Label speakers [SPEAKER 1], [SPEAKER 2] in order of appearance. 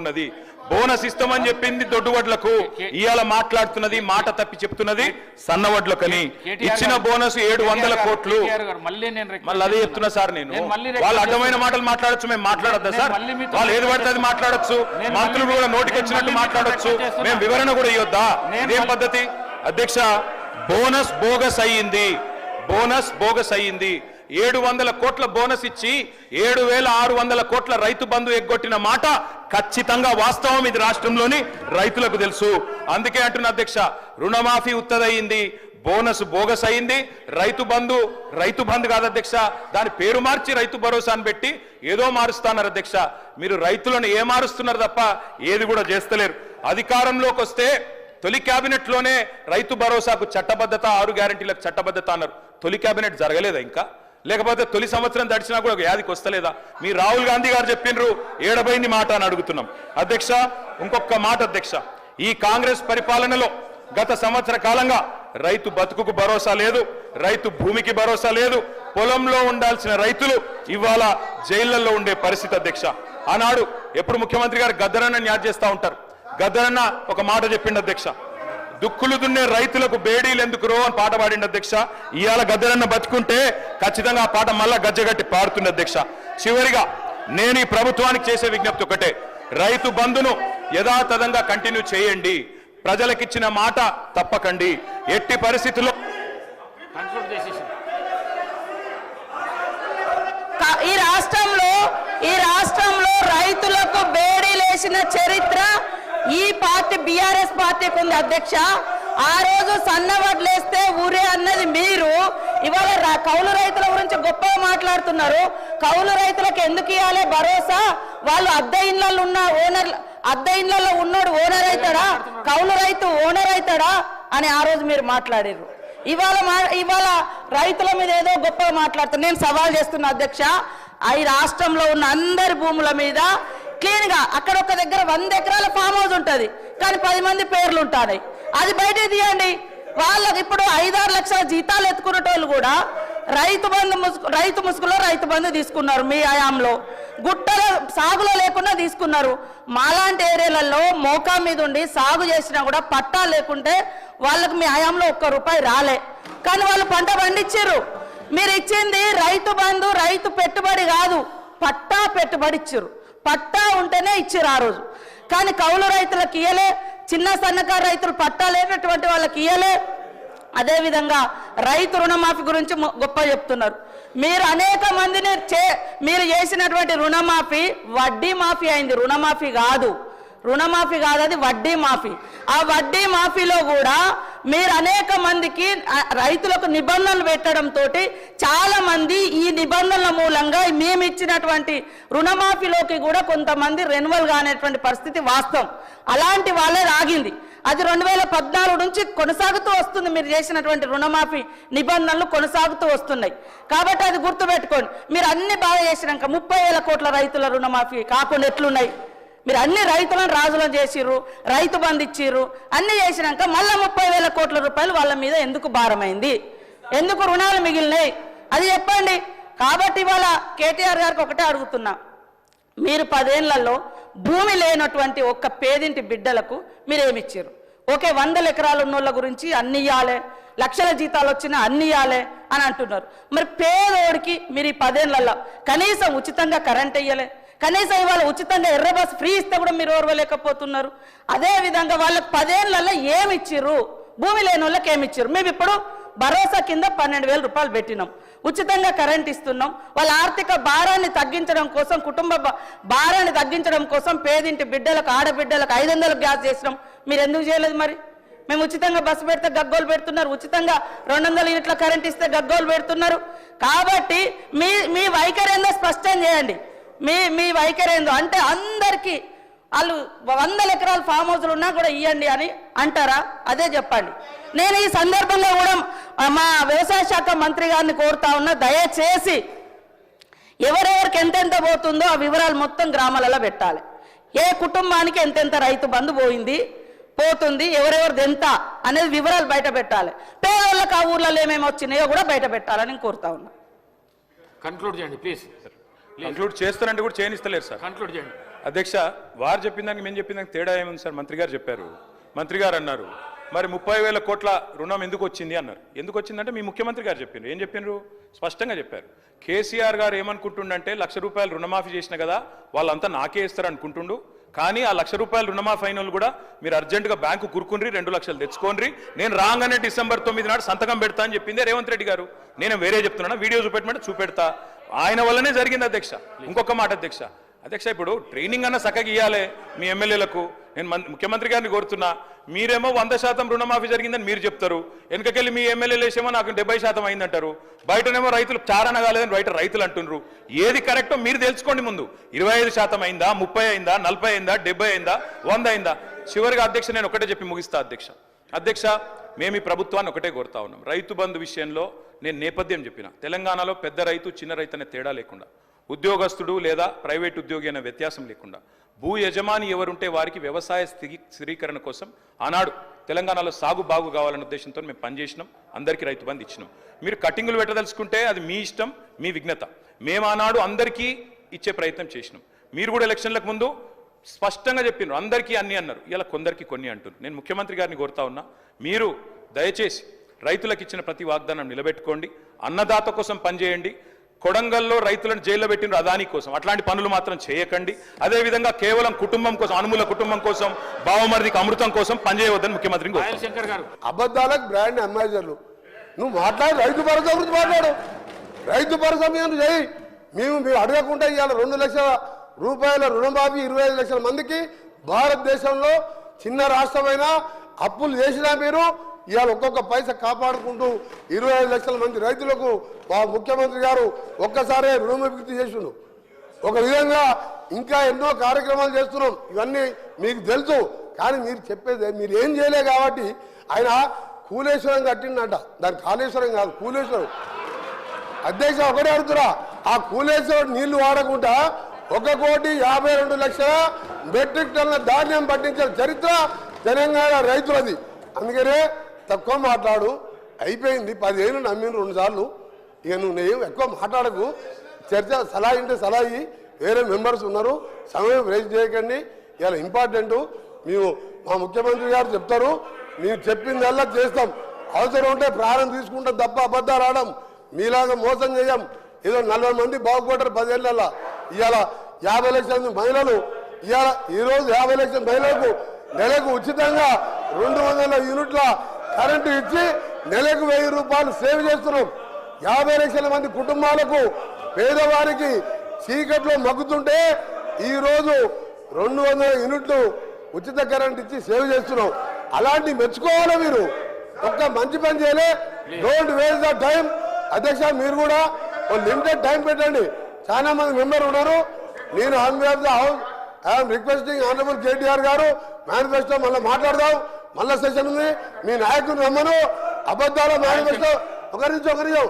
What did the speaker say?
[SPEAKER 1] ఉన్నది. బోనస్ ఇస్తామని చెప్పింది దొడ్డువడ్లకు, ఇవాళ మాట్లాడుతున్నది మాట తప్పి చెప్తున్నది సన్నవడ్లకని. ఇచ్చిన బోనస్ 700 కోట్లు. మళ్ళీ అదే చెప్తున్నా సార్ నేను. వాళ్ళు అడ్డమైన మాటలు మాట్లాడచ్చు, మేము మాట్లాడద్దా సార్? వాళ్ళు ఏది పడితే అది మాట్లాడచ్చు, మంత్రులు కూడా నోటికి వచ్చినట్టు మాట్లాడచ్చు, మేము వివరణ కూడా ఇవ్వద్దా? ఇదేం పద్ధతి అధ్యక్ష? బోనస్ బోగస్ అయ్యింది, బోనస్ బోగస్ అయ్యింది. 700 కోట్ల బోనస్ ఇచ్చి 7,600 కోట్ల రైతు బంధు ఎగ్గొట్టిన మాట ఖచ్చితంగా వాస్తవం. ఇది రాష్ట్రంలోని రైతులకు తెలుసు. అందుకే అంటున్న అధ్యక్ష, రుణమాఫీ ఉత్తదయింది, బోనస్ బోగస్ అయింది. రైతు బంధు కాదు అధ్యక్ష, దాని పేరు మార్చి రైతు భరోసా అని పెట్టి ఏదో మారుస్తున్నారు అధ్యక్ష. మీరు రైతులను ఏ మారుస్తున్నారు తప్ప ఏది కూడా చేస్తలేరు. అధికారంలోకి వస్తే తొలి క్యాబినెట్ లోనే రైతు భరోసాకు చట్టబద్ధత, 6 గ్యారెంటీలకు చట్టబద్ధత అన్నారు. తొలి క్యాబినెట్ జరగలేదా ఇంకా? లేకపోతే తొలి సంవత్సరం దడిచినా కూడా ఒక యాదికి వస్తలేదా? మీ రాహుల్ గాంధీ గారు చెప్పిండ్రు, ఏడబైంది మాట అని అడుగుతున్నాం అధ్యక్ష. ఇంకొక మాట అధ్యక్ష, ఈ కాంగ్రెస్ పరిపాలనలో గత సంవత్సర కాలంగా రైతు బతుకుకు భరోసా లేదు, రైతు భూమికి భరోసా లేదు. పొలంలో ఉండాల్సిన రైతులు ఇవాళ జైళ్లలో ఉండే పరిస్థితి అధ్యక్ష. ఆనాడు ఎప్పుడు ముఖ్యమంత్రి గారు గద్దరన్న న్యాయ చేస్తూ ఉంటారు. గద్దరన్న ఒక మాట చెప్పిండు అధ్యక్ష, దుక్కులు దున్నే రైతులకు బేడీలు ఎందుకురో అని పాట పాడిండు అధ్యక్ష. ఇవాళ గద్దరన్న బతుకుంటే ఖచ్చితంగా ఆ పాట మళ్ళా గజ్జగట్టి పాడుతుంది అధ్యక్ష. చివరిగా నేను ఈ ప్రభుత్వానికి చేసే విజ్ఞప్తి ఒకటే, రైతు బంధును యథాతథంగా కంటిన్యూ చేయండి, ప్రజలకిచ్చిన మాట తప్పకండి. ఎట్టి పరిస్థితుల్లో
[SPEAKER 2] ఈ రాష్ట్రంలో రైతులకు బేడీలేసిన చరిత్ర ఈ పార్టీ బీఆర్ఎస్ పార్టీకి ఉంది అధ్యక్ష. ఆ రోజు సన్నవడ్లేస్తే ఊరే అన్నది మీరు. ఇవాళ కౌలు రైతుల గురించి గొప్పగా మాట్లాడుతున్నారు. కౌలు రైతులకు ఎందుకు ఇవ్వాలి భరోసా? వాళ్ళు అద్దె ఇళ్లలో ఉన్న అద్దె ఇళ్లలో ఉన్నోడు ఓనర్ అవుతాడా? కౌలు రైతు ఓనర్ అవుతాడా అని ఆ రోజు మీరు మాట్లాడారు. ఇవాళ రైతుల మీద ఏదో గొప్పగా మాట్లాడుతున్నారు. నేను సవాల్ చేస్తున్నా అధ్యక్ష, ఈ రాష్ట్రంలో ఉన్న అందరి భూముల మీద క్లీన్ గా అక్కడ ఒక దగ్గర 100 ఎకరాల ఫామ్ హౌస్ ఉంటుంది, కానీ 10 మంది పేర్లు ఉంటాయి. అది బయట తీయండి. వాళ్ళకి ఇప్పుడు 5-6 లక్షల జీతాలు ఎత్తుకునేటోళ్ళు కూడా రైతు ముసుగులో రైతు బంధు తీసుకున్నారు. మీ హయాంలో గుట్టల సాగులో లేకుండా తీసుకున్నారు. మాలాంటి ఏరియాలలో మోకా మీద ఉండి సాగు చేసినా కూడా పట్టా లేకుంటే వాళ్ళకి మీ హయాంలో ₹1 రాలే, కానీ వాళ్ళు పంట పండించారు. మీరు ఇచ్చింది రైతు బంధు, రైతు పెట్టుబడి కాదు, పట్టా పెట్టుబడి ఇచ్చారు. పట్టా ఉంటేనే ఇచ్చారు ఆ రోజు, కానీ కౌలు రైతులకు ఇయ్యలే, చిన్న సన్నకారు రైతులు పట్టా లేనటువంటి వాళ్ళకి ఇయ్యలే. అదేవిధంగా రైతు రుణమాఫీ గురించి గొప్ప చెప్తున్నారు. మీరు అనేక మందిని మీరు చేసినటువంటి రుణమాఫీ వడ్డీ మాఫీ అయింది, రుణమాఫీ కాదు అది వడ్డీ మాఫీ. ఆ వడ్డీ మాఫీలో కూడా మీరు అనేక మందికి రైతులకు నిబంధనలు పెట్టడంతో చాలా మంది ఈ నిబంధనల మూలంగా మేము ఇచ్చినటువంటి రుణమాఫీలోకి కూడా కొంతమంది రెన్యువల్ కానేటువంటి పరిస్థితి వాస్తవం. అలాంటి వాళ్ళే ఆగింది. అది 2014 నుంచి కొనసాగుతూ వస్తుంది. మీరు చేసినటువంటి రుణమాఫీ నిబంధనలు కొనసాగుతూ వస్తున్నాయి కాబట్టి అది గుర్తుపెట్టుకోండి. మీరు అన్ని బాగా చేసినాక 30,000 కోట్ల రైతుల రుణమాఫీ కాకుండా ఎట్లున్నాయి? మీరు అన్ని రైతులను రాజులను చేసిర్రు, రైతు బంధు ఇచ్చిర్రు, అన్ని చేసినాక మళ్ళీ 30,000 కోట్ల రూపాయలు వాళ్ళ మీద ఎందుకు భారమైంది? ఎందుకు రుణాలు మిగిలినాయి? అది చెప్పండి. కాబట్టి ఇవాళ కేటీఆర్ గారికి ఒకటే అడుగుతున్నా, మీరు 10 ఏళ్లలో భూమి లేనటువంటి ఒక్క పేదింటి బిడ్డలకు మీరేమిచ్చారు? ఓకే, 100 ఎకరాలు ఉన్నోళ్ళ గురించి అన్ని ఇవ్వాలి, లక్షల జీతాలు వచ్చినా అన్ని ఇవ్వాలి అని అంటున్నారు. మరి పేదోడికి మీరు ఈ 10 ఏళ్లలో కనీసం ఉచితంగా కరెంట్ ఇయ్యలే, కనీసం ఇవాళ ఉచితంగా ఎర్ర బస్ ఫ్రీ ఇస్తే కూడా మీరు ఓర్వలేకపోతున్నారు. అదేవిధంగా వాళ్ళకి 10 ఏళ్లలో ఏమి ఇచ్చిర్రు? భూమి లేని వాళ్ళకి ఏమి ఇచ్చిర్రు? మేము ఇప్పుడు భరోసా కింద 12,000 రూపాయలు పెట్టినాం, ఉచితంగా కరెంట్ ఇస్తున్నాం. వాళ్ళ ఆర్థిక భారాన్ని తగ్గించడం కోసం, కుటుంబ భారాన్ని తగ్గించడం కోసం పేదింటి బిడ్డలకు, ఆడబిడ్డలకు 500 గ్యాస్ చేసినాం. మీరు ఎందుకు చేయలేదు? మరి మేము ఉచితంగా బస్సు పెడితే గగ్గోలు పెడుతున్నారు, ఉచితంగా 200 యూనిట్ల కరెంట్ ఇస్తే గగ్గోలు పెడుతున్నారు. కాబట్టి మీ వైఖరి ఏందో స్పష్టం చేయండి. మీ వైఖరి ఏందో అంటే అందరికీ వాళ్ళు 100 ఎకరాల ఫామ్ హౌస్లు ఉన్నా కూడా ఇవ్వండి అని అంటారా? అదే చెప్పండి. నేను ఈ సందర్భంగా కూడా మా వ్యవసాయ శాఖ మంత్రి గారిని కోరుతా ఉన్నా, దయచేసి ఎవరెవరికి ఎంతెంత పోతుందో ఆ వివరాలు మొత్తం గ్రామాలలో పెట్టాలి. ఏ కుటుంబానికి ఎంతెంత రైతు బంధు పోతుంది, ఎవరెవరిది ఎంత అనేది వివరాలు బయట పెట్టాలి. పేదవాళ్ళకి ఆ ఊర్లలో ఏమేమి వచ్చినాయో కూడా బయట పెట్టాలని కోరుతా ఉన్నా.
[SPEAKER 3] కన్క్లూడ్ చేయండి ప్లీజ్.
[SPEAKER 1] కన్క్లూడ్ చేస్తారంటే కూడా చేయనిస్తలేరు సార్.
[SPEAKER 3] కన్క్లూడ్ చేయండి.
[SPEAKER 1] అధ్యక్ష, వారు చెప్పిన దానికి మేము చెప్పిన దానికి తేడా ఏముంది సార్? మంత్రి గారు చెప్పారు. మంత్రి గారు అన్నారు మరి 30,000 కోట్ల రుణం ఎందుకు వచ్చింది అన్నారు. ఎందుకు వచ్చిందంటే మీ ముఖ్యమంత్రి గారు చెప్పిండ్రు. ఏం చెప్పిండ్రు? స్పష్టంగా చెప్పారు. కేసీఆర్ గారు ఏమనుకుంటుండంటే ₹1,00,000 రుణమాఫీ చేసిన కదా వాళ్ళంతా నాకే ఇస్తారు అనుకుంటుండు. కానీ ఆ ₹1,00,000 రుణమాఫీ అయిన వాళ్ళు కూడా మీరు అర్జెంటుగా బ్యాంకు కురుకుని 2 లక్షలు తెచ్చుకోండి, నేను రాగానే డిసెంబర్ 9 నాడు సంతకం పెడతా అని చెప్పిందే రేవంత్ రెడ్డి గారు. నేను వేరే చెప్తున్నాను, వీడియో చూపెట్టమంటే చూపెడతా. ఆయన వల్లనే జరిగింది అధ్యక్ష. ఇంకొక మాట అధ్యక్ష, ఇప్పుడు ట్రైనింగ్ అన్న చక్కగా ఇవ్వాలి మీ ఎమ్మెల్యేలకు. నేను ముఖ్యమంత్రి గారిని కోరుతున్నా, మీరేమో 100% రుణమాఫీ జరిగిందని మీరు చెప్తారు, వెనకకెళ్ళి మీ ఎమ్మెల్యేలు వేసేమో నాకు 70% అయిందంటారు, బయటనేమో రైతులు చారణ కాలేదని బయట రైతులు అంటున్నారు. ఏది కరెక్టో మీరు తెలుసుకోండి ముందు. 25% అయిందా, 30 అయిందా, 40 అయిందా, 70 అయిందా, 100 అయిందా? చివరిగా అధ్యక్ష నేను ఒకటే చెప్పి ముగిస్తా అధ్యక్ష, మేము ఈ ప్రభుత్వాన్ని ఒకటే కోరుతా ఉన్నాం. రైతు బంధు విషయంలో నేను నేపథ్యం చెప్పిన, తెలంగాణలో పెద్ద రైతు చిన్న రైతు అనే తేడా లేకుండా, ఉద్యోగస్తుడు లేదా ప్రైవేట్ ఉద్యోగి అనే వ్యత్యాసం లేకుండా, భూ యజమాని ఎవరుంటే వారికి వ్యవసాయ స్థిరీకరణ కోసం ఆనాడు తెలంగాణలో సాగు బాగు కావాలనే ఉద్దేశంతో మేము పనిచేసినాం. అందరికీ రైతు బంధు ఇచ్చినాం. మీరు కటింగులు పెట్టదలుచుకుంటే అది మీ ఇష్టం, మీ విఘ్నత. మేము ఆనాడు అందరికీ ఇచ్చే ప్రయత్నం చేసినాం. మీరు కూడా ఎలక్షన్లకు ముందు స్పష్టంగా చెప్పినారు అందరికీ అన్ని అన్నారు, ఇలా కొందరికి కొన్ని అంటున్నారు. నేను ముఖ్యమంత్రి గారిని కోరుతా ఉన్నా, మీరు దయచేసి రైతులకు ఇచ్చిన ప్రతి వాగ్దానం నిలబెట్టుకోండి, అన్నదాత కోసం పనిచేయండి. కొడంగల్లో రైతులను జైల్లో పెట్టిన అదాని కోసం అట్లాంటి పనులు మాత్రం చేయకండి. అదేవిధంగా కేవలం కుటుంబం కోసం, అనుమూల కుటుంబం కోసం, బావమరిదికి అమృతం కోసం పనిచేయవద్దని ముఖ్యమంత్రికి
[SPEAKER 3] శంకర్ గారు.
[SPEAKER 4] అబద్ధాలకు బ్రాండ్ అంబాసిడర్లు. నువ్వు మాట్లాడు, రైతు భరోసా గురించి మాట్లాడు. రైతు భరోసా మేము చేయి. మేము అడగకుండా ఇవాళ ₹2,00,000 రుణమాఫీ 25 లక్షల మందికి. భారతదేశంలో చిన్న రాష్ట్రమైన అప్పులు చేసినా మీరు ఇవాళ ఒక్కొక్క పైసా కాపాడుకుంటూ 25 లక్షల మంది రైతులకు మా ముఖ్యమంత్రి గారు ఒక్కసారే రుణమాఫీ చేసిండు. ఒక విధంగా ఇంకా ఎన్నో కార్యక్రమాలు చేస్తున్నాం. ఇవన్నీ మీకు తెలుసు. కానీ మీరు చెప్పేది మీరు ఏం చేయలే కాబట్టి ఆయన కూలేశ్వరం కట్టిండంట. దాని కాళేశ్వరం కాదు, కూలేశ్వరం. అధ్యక్ష ఒకటే అడుగుతున్నా, ఆ కూలేశ్వరం నీళ్లు వాడకుండా 1,52,00,000 మెట్రిక్ టన్నుల ధాన్యం పట్టించిన చరిత్ర తెలంగాణ రైతులది. అందుకనే తక్కువ మాట్లాడు, అయిపోయింది. 10 ఏళ్ళు నమ్మిన 2 సార్లు. ఇక నువ్వు ఎక్కువ మాట్లాడకు. చర్చ సలహా ఇంటే సలహా వేరే మెంబర్స్ ఉన్నారు, సమయం వేస్ట్ చేయకండి. ఇలా ఇంపార్టెంట్. మేము మా ముఖ్యమంత్రి గారు చెప్తారు, మేము చెప్పిందల్లా చేస్తాం. అవసరం ఉంటే ప్రాణం తీసుకుంటాం తప్ప అబద్ధాలు ఆడం. మీలాగా మోసం చేయం. ఏదో 40 మంది బాగుపడ్డారు 10 ఏళ్ళల్లో. ఇవాళ 50 లక్షల మహిళలు, ఈరోజు 50 లక్షల మహిళలకు నెలకు ఉచితంగా 200 యూనిట్ల కరెంటు ఇచ్చి నెలకు ₹1,000 సేవ్ చేస్తున్నాం. 50 లక్షల మంది కుటుంబాలకు, పేదవారికి చీకట్లో మగ్గుతుంటే ఈరోజు 200 యూనిట్లు ఉచిత కరెంట్ ఇచ్చి సేవ్ చేస్తున్నాం. అలాంటి మెచ్చుకోవాలి మీరు. ఒక్క మంచి పని చేయలే. Don't waste the time. అధ్యక్ష మీరు కూడా లిమిటెడ్ టైం పెట్టండి. చాలా మంది మెంబర్ ఉన్నారు. నేను on behalf the house I'm requesting honourable KTR గారు, మేనిఫెస్టో మళ్ళీ మాట్లాడదాం. మళ్ళా సెషన్ ఉంది. మీ నాయకుడు రమ్మను. అబద్ధాల మేనిఫెస్టో ఒక నిమిషం